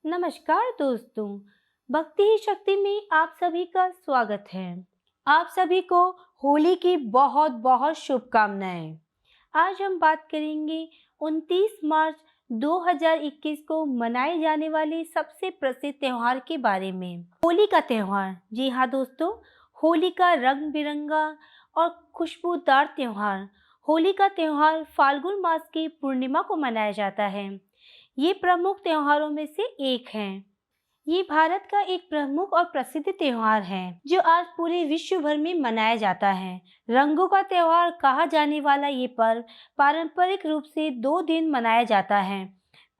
नमस्कार दोस्तों। भक्ति ही शक्ति में आप सभी का स्वागत है। आप सभी को होली की बहुत बहुत शुभकामनाएं। आज हम बात करेंगे 29 मार्च 2021 को मनाए जाने वाले सबसे प्रसिद्ध त्योहार के बारे में। होली का त्योहार। जी हाँ दोस्तों, होली का रंग बिरंगा और खुशबूदार त्योहार। होली का त्योहार फाल्गुन मास की पूर्णिमा को मनाया जाता है। ये प्रमुख त्योहारों में से एक है। ये भारत का एक प्रमुख और प्रसिद्ध त्योहार है जो आज पूरे विश्व भर में मनाया जाता है। रंगों का त्योहार कहा जाने वाला ये पर्व पारंपरिक रूप से 2 दिन मनाया जाता है।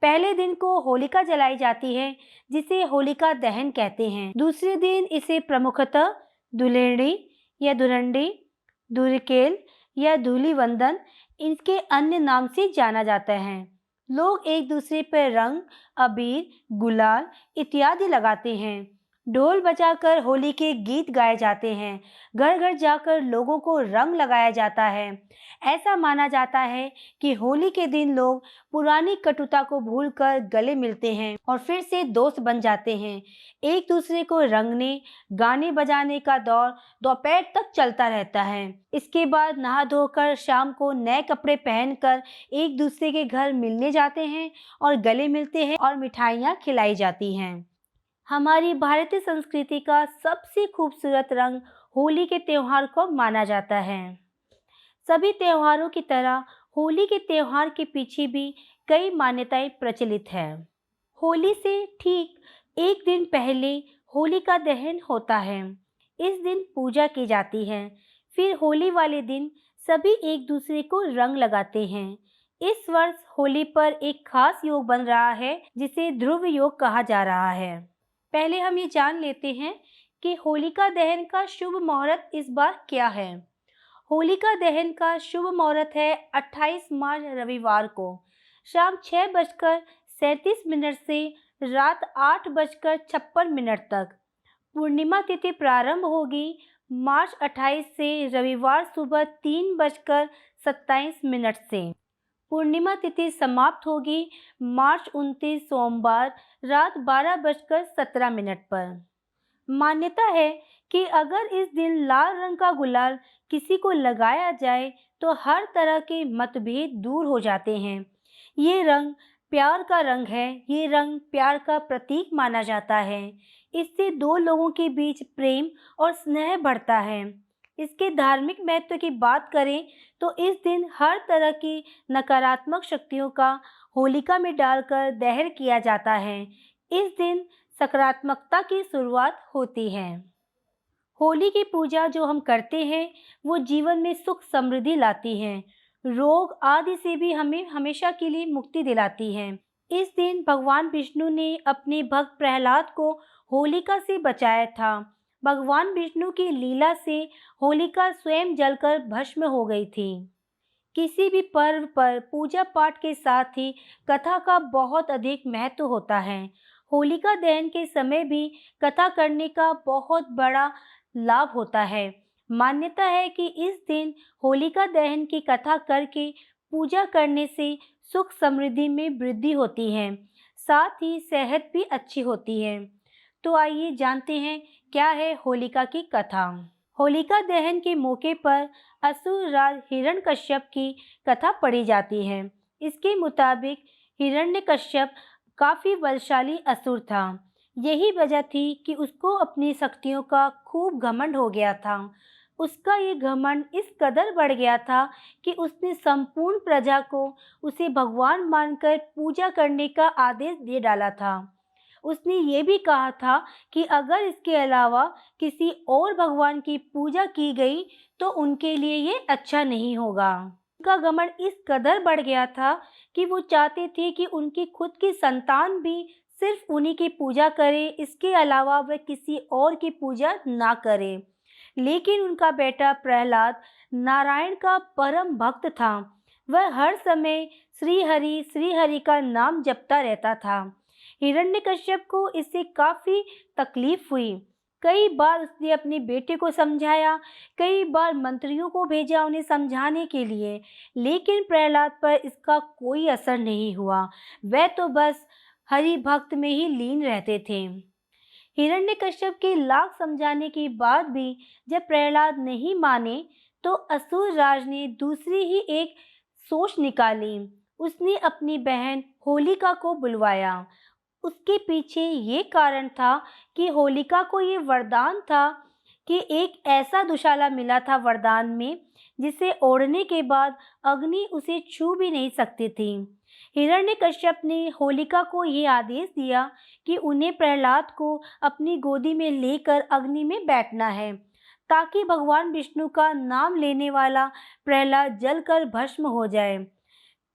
पहले दिन को होलिका जलाई जाती है जिसे होलिका दहन कहते हैं। दूसरे दिन इसे प्रमुखतः दुलेड़ी या दुरंडी, धुरकेल या धूलिवंदन इनके अन्य नाम से जाना जाता है। लोग एक दूसरे पर रंग, अबीर, गुलाल इत्यादि लगाते हैं। ढोल बजाकर होली के गीत गाए जाते हैं। घर घर जाकर लोगों को रंग लगाया जाता है। ऐसा माना जाता है कि होली के दिन लोग पुरानी कटुता को भूलकर गले मिलते हैं और फिर से दोस्त बन जाते हैं। एक दूसरे को रंगने, गाने बजाने का दौर दोपहर तक चलता रहता है। इसके बाद नहा धोकर शाम को नए कपड़े पहनकर एक दूसरे के घर मिलने जाते हैं और गले मिलते हैं और मिठाइयाँ खिलाई जाती हैं। हमारी भारतीय संस्कृति का सबसे खूबसूरत रंग होली के त्योहार को माना जाता है। सभी त्योहारों की तरह होली के त्योहार के पीछे भी कई मान्यताएं प्रचलित हैं। होली से ठीक एक दिन पहले होलिका दहन होता है। इस दिन पूजा की जाती है। फिर होली वाले दिन सभी एक दूसरे को रंग लगाते हैं। इस वर्ष होली पर एक खास योग बन रहा है जिसे ध्रुव योग कहा जा रहा है। पहले हम ये जान लेते हैं कि होलिका दहन का शुभ मुहूर्त इस बार क्या है। होलिका दहन का शुभ मुहूर्त है 28 मार्च रविवार को शाम 6:37 से रात 8:56 तक। पूर्णिमा तिथि प्रारंभ होगी मार्च 28 से रविवार सुबह 3:27 से। पूर्णिमा तिथि समाप्त होगी मार्च 29 सोमवार रात 12:17 पर। मान्यता है कि अगर इस दिन लाल रंग का गुलाल किसी को लगाया जाए तो हर तरह के मतभेद दूर हो जाते हैं। ये रंग प्यार का रंग है। ये रंग प्यार का प्रतीक माना जाता है। इससे दो लोगों के बीच प्रेम और स्नेह बढ़ता है। इसके धार्मिक महत्व की बात करें तो इस दिन हर तरह की नकारात्मक शक्तियों का होलिका में डालकर दहन किया जाता है। इस दिन सकारात्मकता की शुरुआत होती है। होली की पूजा जो हम करते हैं वो जीवन में सुख समृद्धि लाती है। रोग आदि से भी हमें हमेशा के लिए मुक्ति दिलाती है। इस दिन भगवान विष्णु ने अपने भक्त प्रहलाद को होलिका से बचाया था। भगवान विष्णु की लीला से होलिका स्वयं जलकर भस्म हो गई थी। किसी भी पर्व पर पूजा पाठ के साथ ही कथा का बहुत अधिक महत्व होता है। होलिका दहन के समय भी कथा करने का बहुत बड़ा लाभ होता है। मान्यता है कि इस दिन होलिका दहन की कथा करके पूजा करने से सुख समृद्धि में वृद्धि होती है, साथ ही सेहत भी अच्छी होती है। तो आइए जानते हैं क्या है होलिका की कथा। होलिका दहन के मौके पर असुर राज हिरण्यकश्यप की कथा पढ़ी जाती है। इसके मुताबिक हिरण्यकश्यप काफी बलशाली असुर था। यही वजह थी कि उसको अपनी शक्तियों का खूब घमंड हो गया था। उसका ये घमंड इस कदर बढ़ गया था कि उसने संपूर्ण प्रजा को उसे भगवान मानकर पूजा करने का आदेश दे डाला था। उसने ये भी कहा था कि अगर इसके अलावा किसी और भगवान की पूजा की गई तो उनके लिए ये अच्छा नहीं होगा। उनका घमंड इस कदर बढ़ गया था कि वो चाहते थे कि उनकी खुद की संतान भी सिर्फ उन्हीं की पूजा करे, इसके अलावा वह किसी और की पूजा ना करे। लेकिन उनका बेटा प्रहलाद नारायण का परम भक्त था। वह हर समय श्री हरि का नाम जपता रहता था। हिरण्यकश्यप को इससे काफी तकलीफ हुई। कई बार उसने अपने बेटे को समझाया, कई बार मंत्रियों को भेजा उन्हें समझाने के लिए, लेकिन प्रहलाद पर इसका कोई असर नहीं हुआ। वह तो बस हरि भक्त में ही लीन रहते थे। हिरण्यकश्यप के लाख समझाने के बाद भी जब प्रहलाद नहीं माने, तो असुर राज ने दूसरी ही एक सोच निकाली। उसने अपनी बहन होलिका को बुलवाया। उसके पीछे ये कारण था कि होलिका को ये वरदान था कि एक ऐसा दुशाला मिला था वरदान में, जिसे ओढ़ने के बाद अग्नि उसे छू भी नहीं सकती थी। हिरण्यकश्यप ने होलिका को ये आदेश दिया कि उन्हें प्रहलाद को अपनी गोदी में लेकर अग्नि में बैठना है, ताकि भगवान विष्णु का नाम लेने वाला प्रहलाद जलकर भस्म हो जाए,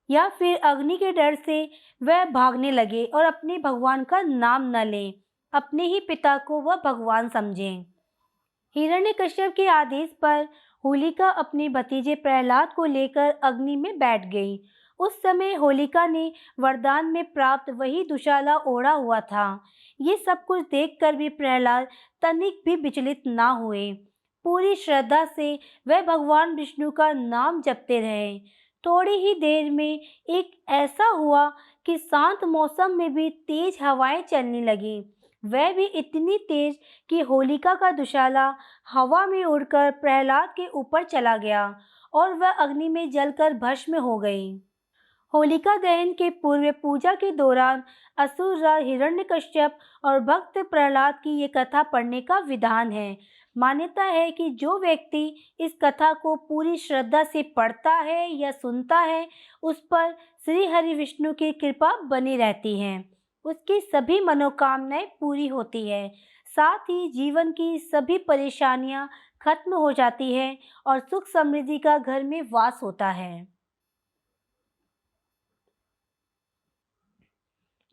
या फिर अग्नि के डर से वह भागने लगे और अपने भगवान का नाम न ले, अपने ही पिता को वह भगवान समझें। हिरण्यकश्यप के आदेश पर होलिका अपने भतीजे प्रहलाद को लेकर अग्नि में बैठ गई। उस समय होलिका ने वरदान में प्राप्त वही दुशाला ओढ़ा हुआ था। ये सब कुछ देखकर भी प्रहलाद तनिक भी विचलित ना हुए। पूरी श्रद्धा से वह भगवान विष्णु का नाम जपते रहे। थोड़ी ही देर में एक ऐसा हुआ कि शांत मौसम में भी तेज हवाएं चलने लगी। वह भी इतनी तेज कि होलिका का दुशाला हवा में उड़कर प्रहलाद के ऊपर चला गया और वह अग्नि में जलकर भस्म हो गई। होलिका दहन के पूर्व पूजा के दौरान असुर राज हिरण्यकश्यप और भक्त प्रहलाद की ये कथा पढ़ने का विधान है। मान्यता है कि जो व्यक्ति इस कथा को पूरी श्रद्धा से पढ़ता है या सुनता है, उस पर श्री हरि विष्णु की कृपा बनी रहती है। उसकी सभी मनोकामनाएं पूरी होती है, साथ ही जीवन की सभी परेशानियां खत्म हो जाती है और सुख समृद्धि का घर में वास होता है।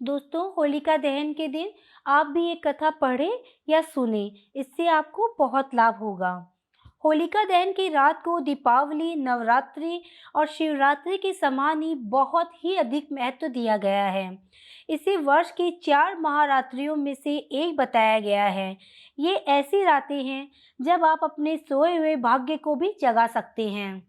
दोस्तों, होलिका दहन के दिन आप भी ये कथा पढ़ें या सुनें, इससे आपको बहुत लाभ होगा। होलिका दहन की रात को दीपावली, नवरात्रि और शिवरात्रि के समान ही बहुत ही अधिक महत्व दिया गया है। इसे वर्ष की 4 महारात्रियों में से एक बताया गया है। ये ऐसी रातें हैं जब आप अपने सोए हुए भाग्य को भी जगा सकते हैं।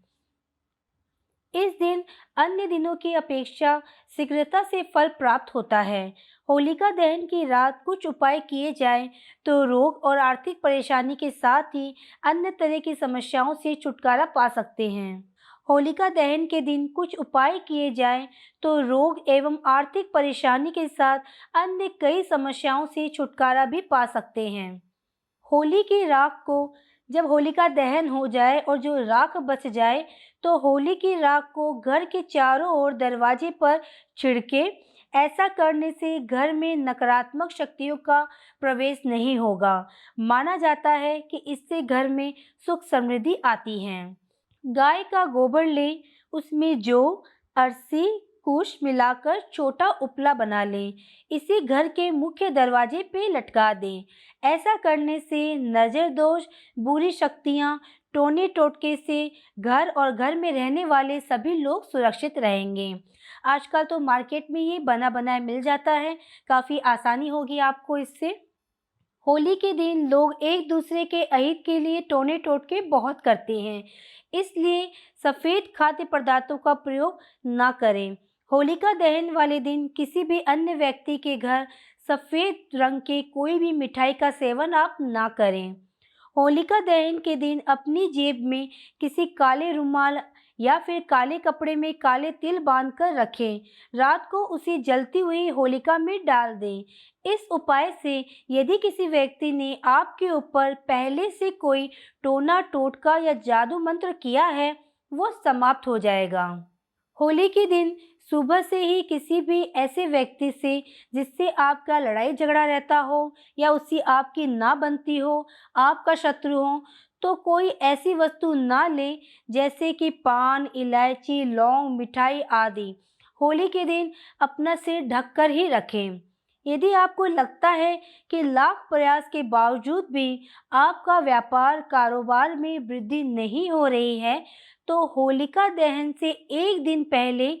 इस दिन अन्य दिनों की अपेक्षा शीघ्रता से फल प्राप्त होता है। होलिका दहन की रात कुछ उपाय किए जाएं तो रोग और आर्थिक परेशानी के साथ ही अन्य तरह की समस्याओं से छुटकारा पा सकते हैं। होलिका दहन के दिन कुछ उपाय किए जाएं तो रोग एवं आर्थिक परेशानी के साथ अन्य कई समस्याओं से छुटकारा भी पा सकते हैं। होली की राख को जब होलिका दहन हो जाए और जो राख बच जाए, तो होली की राख को घर के चारों ओर दरवाजे पर छिड़के। ऐसा करने से घर में नकारात्मक शक्तियों का प्रवेश नहीं होगा। माना जाता है कि इससे घर में सुख समृद्धि आती है। गाय का गोबर लें, उसमें जौ, अरसी, कुश मिलाकर छोटा उपला बना लें। इसे घर के मुख्य दरवाजे पे लटका दें। ऐसा करने से नजर दोष, बुरी शक्तियां, टोने टोटके से घर और घर में रहने वाले सभी लोग सुरक्षित रहेंगे। आजकल तो मार्केट में ये बना बनाया मिल जाता है, काफ़ी आसानी होगी आपको इससे। होली के दिन लोग एक दूसरे के अहित के लिए टोने टोटके बहुत करते हैं, इसलिए सफ़ेद खाद्य पदार्थों का प्रयोग ना करें। होलिका दहन वाले दिन किसी भी अन्य व्यक्ति के घर सफ़ेद रंग के कोई भी मिठाई का सेवन आप ना करें। होलिका दहन के दिन अपनी जेब में किसी काले रुमाल या फिर काले कपड़े में काले तिल बांधकर रखें। रात को उसे जलती हुई होलिका में डाल दें। इस उपाय से यदि किसी व्यक्ति ने आपके ऊपर पहले से कोई टोना टोटका या जादू मंत्र किया है, वो समाप्त हो जाएगा। होली के दिन सुबह से ही किसी भी ऐसे व्यक्ति से जिससे आपका लड़ाई झगड़ा रहता हो या उससे आपकी ना बनती हो, आपका शत्रु हो, तो कोई ऐसी वस्तु ना लें जैसे कि पान, इलायची, लौंग, मिठाई आदि। होली के दिन अपना सिर ढककर ही रखें। यदि आपको लगता है कि लाख प्रयास के बावजूद भी आपका व्यापार कारोबार में वृद्धि नहीं हो रही है, तो होलिका दहन से एक दिन पहले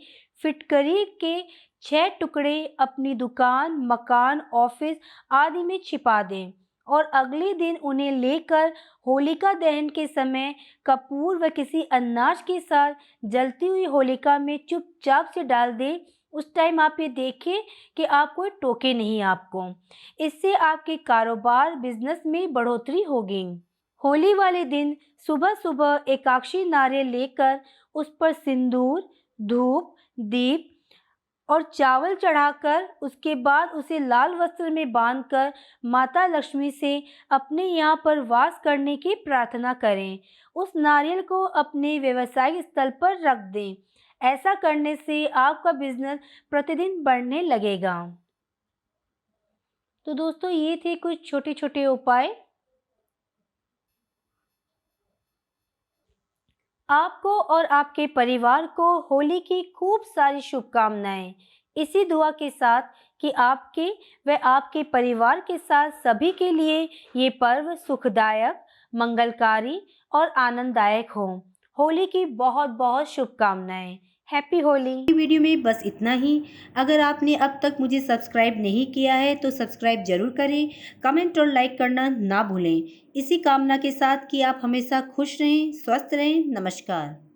फिटकरी के 6 टुकड़े अपनी दुकान, मकान, ऑफिस आदि में छिपा दें और अगले दिन उन्हें लेकर होलिका दहन के समय कपूर व किसी अनाज के साथ जलती हुई होलिका में चुपचाप से डाल दें, उस टाइम आप ये देखें कि आप कोई टोके नहीं आपको। इससे आपके कारोबार बिजनेस में बढ़ोतरी होगी। होली वाले दिन सुबह-सुबह एकाक्षी नारियल लेकर उस पर सिंदूर, धूप, दीप और चावल चढ़ाकर उसके बाद उसे लाल वस्त्र में बांधकर माता लक्ष्मी से अपने यहाँ पर वास करने की प्रार्थना करें। उस नारियल को अपने व्यवसायिक स्थल पर रख दें। ऐसा करने से आपका बिजनेस प्रतिदिन बढ़ने लगेगा। तो दोस्तों ये थे कुछ छोटे-छोटे उपाय। आपको और आपके परिवार को होली की खूब सारी शुभकामनाएं। इसी दुआ के साथ कि आपके व आपके परिवार के साथ सभी के लिए ये पर्व सुखदायक, मंगलकारी और आनंददायक हो। होली की बहुत बहुत शुभकामनाएं। हैप्पी होली। वीडियो में बस इतना ही। अगर आपने अब तक मुझे सब्सक्राइब नहीं किया है तो सब्सक्राइब जरूर करें। कमेंट और लाइक करना ना भूलें। इसी कामना के साथ कि आप हमेशा खुश रहें, स्वस्थ रहें। नमस्कार।